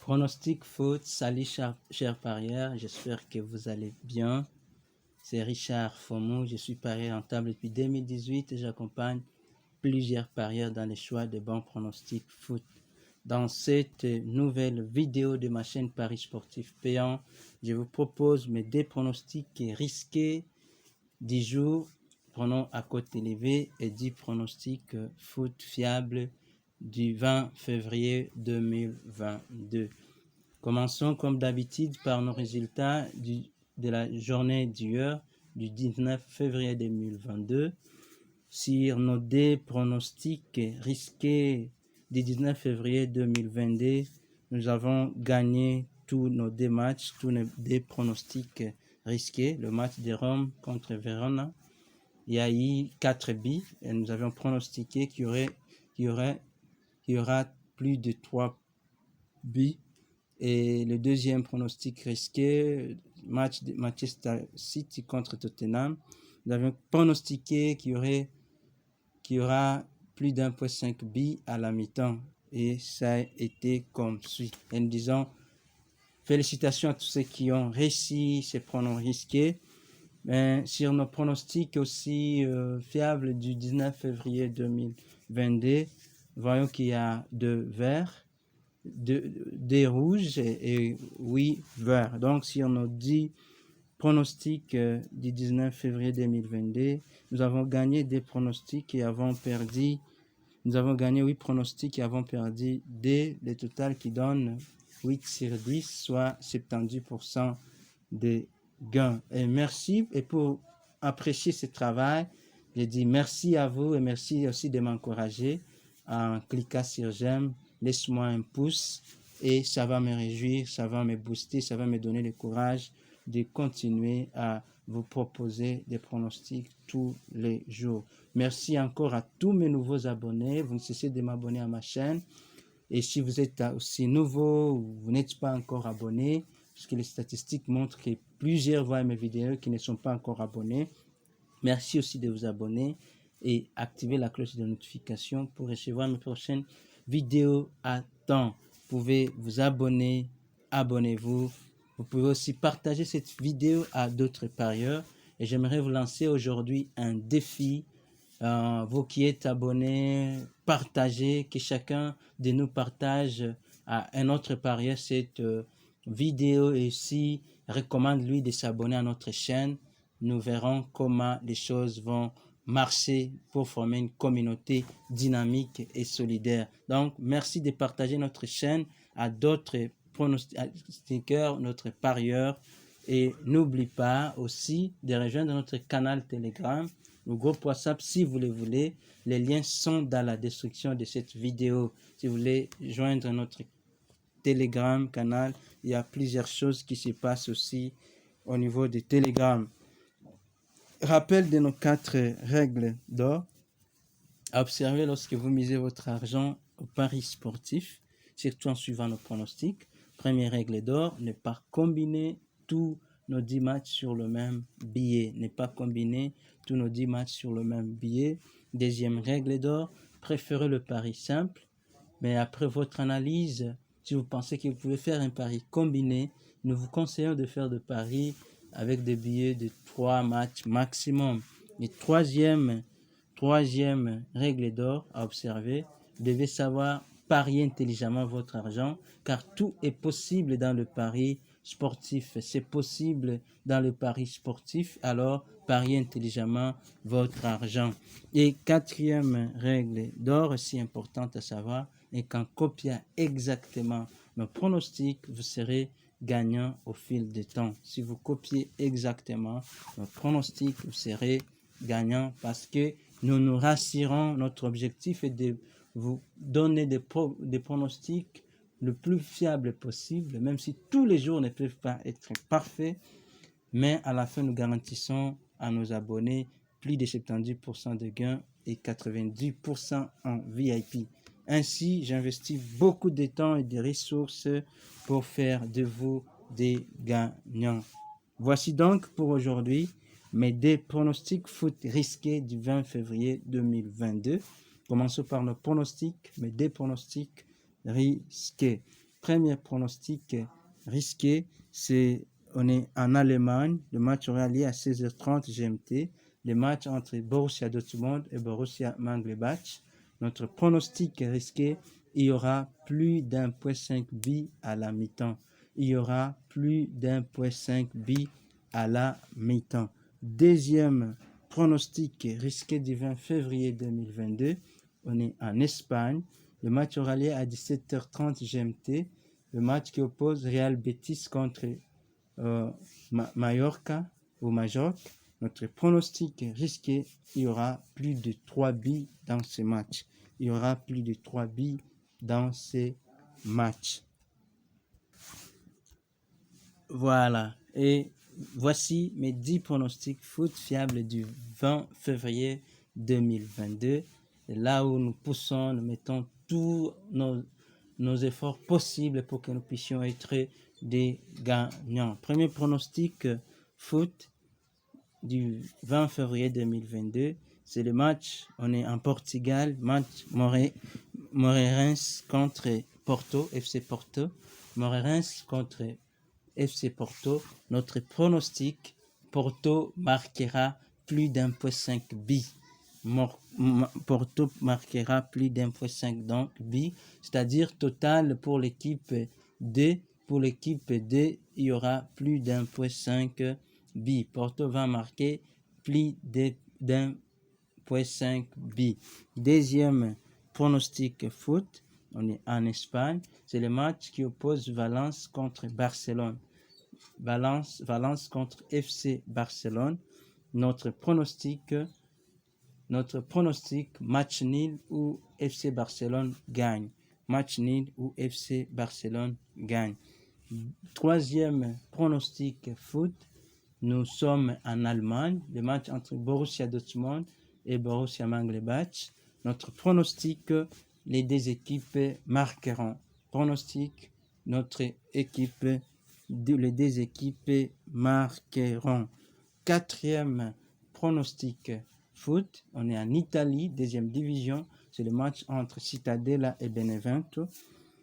Pronostic foot, salut chers parieurs, j'espère que vous allez bien. C'est Richard Fomou, je suis parieur rentable depuis 2018 et j'accompagne plusieurs parieurs dans les choix de bons pronostics foot. Dans cette nouvelle vidéo de ma chaîne Paris Sportif Payant, je vous propose mes 2 pronostics risqués 10 jours, prenons à cote élevée et 10 pronostics foot fiables du 20 février 2022. Commençons comme d'habitude par nos résultats de la journée d'hier, du 19 février 2022. Sur nos 2 pronostics risqués du 19 février 2022, nous avons gagné tous nos 2 matchs, tous nos 2 pronostics risqués. Le match de Rome contre Verona, il y a eu 4 buts et nous avions pronostiqué qu'il y aura plus de 3 buts. Et le deuxième pronostic risqué, match de Manchester City contre Tottenham, nous avions pronostiqué qu'il y aura plus d'1,5 buts à la mi-temps. Et ça a été comme suit. Et nous disons félicitations à tous ceux qui ont réussi ces pronostics risqués. Mais sur nos pronostics aussi fiables du 19 février 2022, voyons qu'il y a 2 verts, des rouges et 8 verts. Donc, si on a dit pronostics du 19 février 2022, nous avons gagné des pronostics et avons perdu. Nous avons gagné 8 pronostics et avons perdu des, le total qui donne 8 sur 10, soit 70% des gains. Et merci, et pour apprécier ce travail, je dis merci à vous et merci aussi de m'encourager en cliquant sur j'aime. Laisse-moi un pouce et ça va me réjouir, ça va me booster, ça va me donner le courage de continuer à vous proposer des pronostics tous les jours. Merci encore à tous mes nouveaux abonnés. Vous ne cessez de m'abonner à ma chaîne. Et si vous êtes aussi nouveau ou vous n'êtes pas encore abonné, parce que les statistiques montrent que plusieurs voient mes vidéos qui ne sont pas encore abonnés, merci aussi de vous abonner et activer la cloche de notification pour recevoir mes prochaines vidéos à temps. Vous pouvez vous abonner, abonnez-vous. Vous pouvez aussi partager cette vidéo à d'autres parieurs. Et j'aimerais vous lancer aujourd'hui un défi. Vous qui êtes abonnés, partagez, que chacun de nous partage à un autre parieur cette vidéo et aussi recommande-lui de s'abonner à notre chaîne. Nous verrons comment les choses vont marcher pour former une communauté dynamique et solidaire. Donc, merci de partager notre chaîne à d'autres pronostiqueurs, notre parieurs. Et n'oublie pas aussi de rejoindre notre canal Telegram, le groupe WhatsApp si vous le voulez. Les liens sont dans la description de cette vidéo. Si vous voulez joindre notre Telegram canal, il y a plusieurs choses qui se passent aussi au niveau de Telegram. Rappel de nos 4 règles d'or à observer lorsque vous misez votre argent au paris sportif, surtout en suivant nos pronostics. Première règle d'or, ne pas combiner tous nos 10 matchs sur le même billet. Ne pas combiner tous nos 10 matchs sur le même billet. Deuxième règle d'or, préférez le pari simple. Mais après votre analyse, si vous pensez que vous pouvez faire un pari combiné, nous vous conseillons de faire des paris avec des billets de 3 matchs maximum. Et troisième règle d'or à observer, vous devez savoir parier intelligemment votre argent, car tout est possible dans le pari sportif. C'est possible dans le pari sportif, alors pariez intelligemment votre argent. Et quatrième règle d'or, aussi importante à savoir, est qu'en copiant exactement nos pronostics, vous serez gagnant au fil du temps. Si vous copiez exactement nos pronostics, vous serez gagnant parce que nous nous rassurons. Notre objectif est de vous donner des pronostics le plus fiable possible, même si tous les jours ne peuvent pas être parfaits, mais à la fin, nous garantissons à nos abonnés plus de 70% de gains et 90% en VIP. Ainsi, j'investis beaucoup de temps et de ressources pour faire de vous des gagnants. Voici donc pour aujourd'hui mes 2 pronostics foot risqués du 20 février 2022. Commençons par nos pronostics, mes 2 pronostics risqués. premier pronostic risqué, on est en Allemagne. Le match aura lieu à 16h30 GMT. Le match entre Borussia Dortmund et Borussia Mönchengladbach. Notre pronostic risqué, il y aura plus d'1,5 but à la mi-temps. Il y aura plus d'1,5 but à la mi-temps. Deuxième pronostic risqué du 20 février 2022, on est en Espagne. Le match aura lieu à 17h30 GMT. Le match qui oppose Real Betis contre Mallorca ou Majorque. Notre pronostic risqué, il y aura plus de 3 buts dans ce match. Il y aura plus de 3 buts dans ces matchs. Voilà. Et voici mes 10 pronostics foot fiables du 20 février 2022. Et là où nous poussons, nous mettons tous nos efforts possibles pour que nous puissions être des gagnants. Premier pronostic foot du 20 février 2022, c'est le match, on est en Portugal, match Moreirense contre Porto, FC Porto, Moreirense contre FC Porto. Notre pronostic, Porto marquera plus d'1,5 but. Porto marquera plus d'1,5 but, c'est-à-dire total pour l'équipe D. Pour l'équipe D, il y aura plus d'1,5 but. Porto va marquer plus d'1,5 but. Deuxième pronostic foot, on est en Espagne, c'est le match qui oppose Valence contre Barcelone. Valence contre FC Barcelone. Notre pronostic, match nul ou FC Barcelone gagne. Match nul ou FC Barcelone gagne. Troisième pronostic foot, nous sommes en Allemagne, le match entre Borussia Dortmund et Borussia Mönchengladbach. Notre pronostic, les deux équipes marqueront. Pronostic, les deux équipes marqueront. Quatrième pronostic foot, on est en Italie, deuxième division, c'est le match entre Cittadella et Benevento.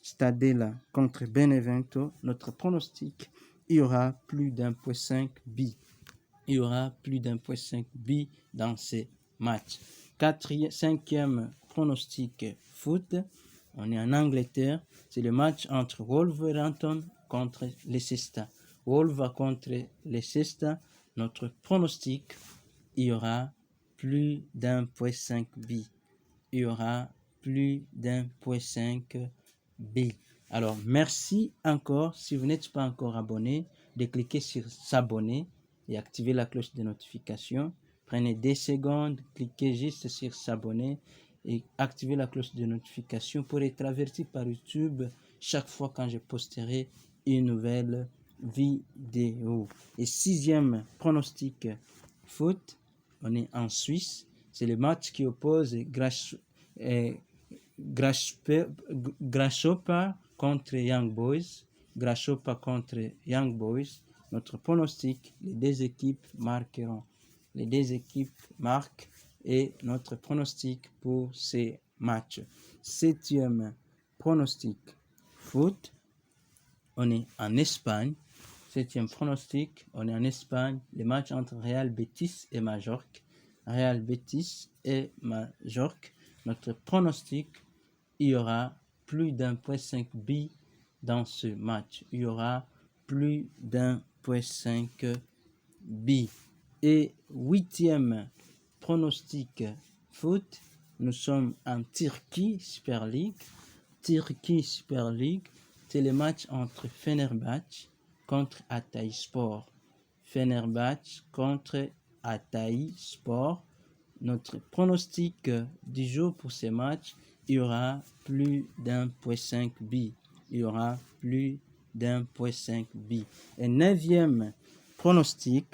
Cittadella contre Benevento. Notre pronostic, il y aura plus d'1,5 but. Il y aura plus d'1,5 but dans ces matchs. Cinquième pronostic foot, on est en Angleterre, c'est le match entre Wolverhampton contre Leicester. Wolves contre Leicester. Notre pronostic, il y aura plus d'1,5 but. Il y aura plus d'1,5 but. Alors, merci encore. Si vous n'êtes pas encore abonné, de cliquer sur s'abonner et activer la cloche de notification. Prenez 2 secondes, cliquez juste sur s'abonner et activez la cloche de notification pour être averti par YouTube chaque fois quand je posterai une nouvelle vidéo. Et sixième pronostic foot, on est en Suisse. C'est le match qui oppose Grasshopper contre Young Boys. Grasshopper contre Young Boys. Notre pronostic, les deux équipes marqueront. Les deux équipes marquent et notre pronostic pour ces matchs. Septième pronostic foot, on est en Espagne. Septième pronostic, on est en Espagne. Le match entre Real Betis et Majorque. Real Betis et Majorque. Notre pronostic, il y aura plus d'1,5 but dans ce match. Il y aura plus d'1,5 but. Et huitième pronostic foot, nous sommes en Turquie Super League. Turquie Super League, c'est le match entre Fenerbahçe contre Hatayspor. Fenerbahçe contre Hatayspor. Notre pronostic du jour pour ce match, il y aura plus d'1,5 but. Il y aura plus d'1,5 but. Et neuvième pronostic,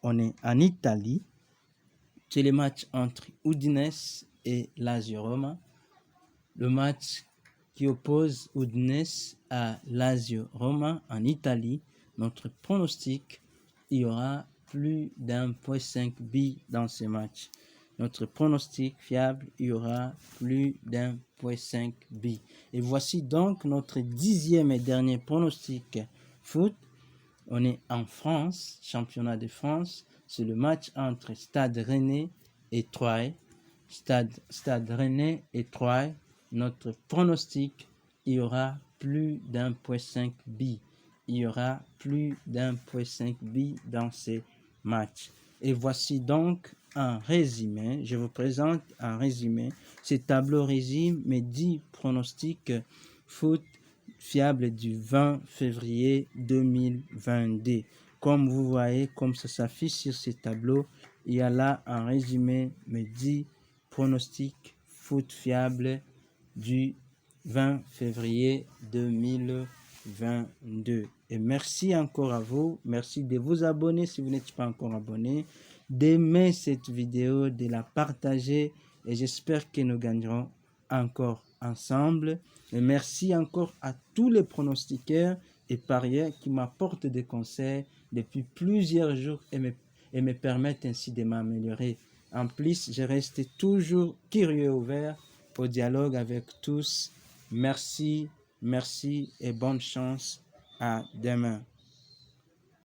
on est en Italie. C'est le match entre Udinese et Lazio Roma. Le match qui oppose Udinese à Lazio Roma en Italie. Notre pronostic, il y aura plus d'1,5 but dans ce match. Notre pronostic fiable, il y aura plus d'1,5 1,5 but. Et voici donc notre 10e et dernier pronostic foot. On est en France, championnat de France. C'est le match entre Stade Rennais et Troyes. Stade Rennais et Troyes. Notre pronostic, il y aura plus d'1,5 but. Il y aura plus d'1,5 but dans ces matchs. Et voici donc un résumé. Je vous présente un résumé. Ce tableau résume mes 10 pronostics foot fiables du 20 février 2022. Comme vous voyez, comme ça s'affiche sur ce tableau, il y a là un résumé mes 10 pronostics foot fiables du 20 février 2022. Et merci encore à vous. Merci de vous abonner si vous n'êtes pas encore abonné, d'aimer cette vidéo, de la partager et j'espère que nous gagnerons encore ensemble. Et merci encore à tous les pronostiqueurs et parieurs qui m'apportent des conseils depuis plusieurs jours et me permettent ainsi de m'améliorer. En plus, je reste toujours curieux, ouvert au dialogue avec tous. Merci, merci et bonne chance. À demain.